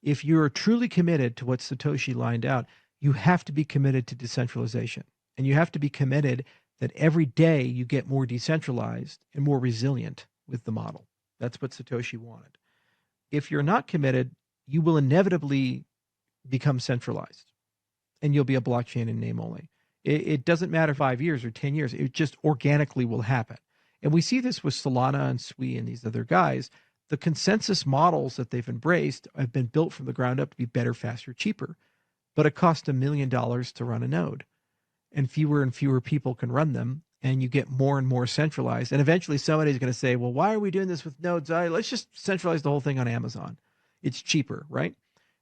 If you're truly committed to what Satoshi lined out, you have to be committed to decentralization. And you have to be committed that every day you get more decentralized and more resilient with the model. That's what Satoshi wanted. If you're not committed, you will inevitably become centralized and you'll be a blockchain in name only. It doesn't matter 5 years or 10 years. It just organically will happen. And we see this with Solana and Sui and these other guys. The consensus models that they've embraced have been built from the ground up to be better, faster, cheaper. But it costs $1 million to run a node. And fewer people can run them. And you get more and more centralized. And eventually somebody's going to say, well, why are we doing this with nodes? Let's just centralize the whole thing on Amazon. It's cheaper, right?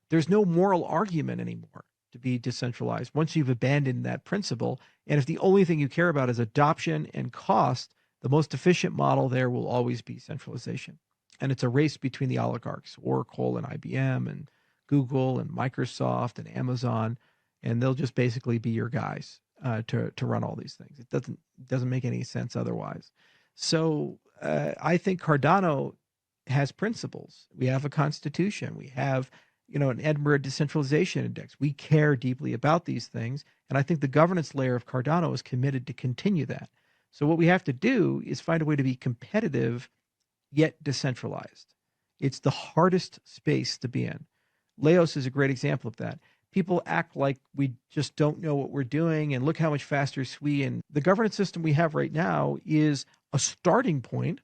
There's no moral argument anymore to be decentralized once you've abandoned that principle. And if the only thing you care about is adoption and cost, the most efficient model there will always be centralization. And it's a race between the oligarchs, Oracle and IBM and Google and Microsoft and Amazon, and they'll just basically be your guys to run all these things. It doesn't make any sense otherwise. So I think Cardano has principles. We have a constitution. We have an Edinburgh Decentralization Index. We care deeply about these things. And I think the governance layer of Cardano is committed to continue that. So what we have to do is find a way to be competitive, yet decentralized. It's the hardest space to be in. Laos is a great example of that. People act like we just don't know what we're doing and look how much faster Sui. And the governance system we have right now is a starting point,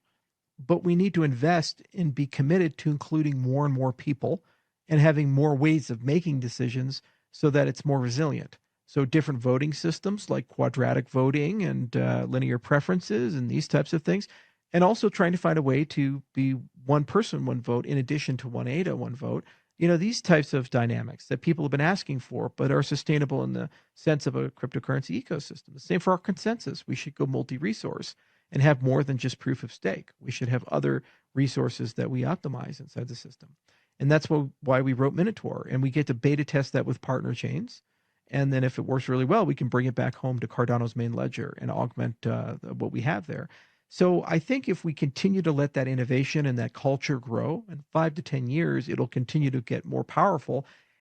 but we need to invest and be committed to including more and more people and having more ways of making decisions so that it's more resilient. So different voting systems like quadratic voting and linear preferences and these types of things, and also trying to find a way to be one person, one vote, in addition to one ADA, one vote. These types of dynamics that people have been asking for, but are sustainable in the sense of a cryptocurrency ecosystem. The same for our consensus. We should go multi-resource and have more than just proof of stake. We should have other resources that we optimize inside the system. And that's why we wrote Minotaur. And we get to beta test that with partner chains. And then if it works really well, we can bring it back home to Cardano's main ledger and augment what we have there. So I think if we continue to let that innovation and that culture grow, in 5 to 10 years, it'll continue to get more powerful.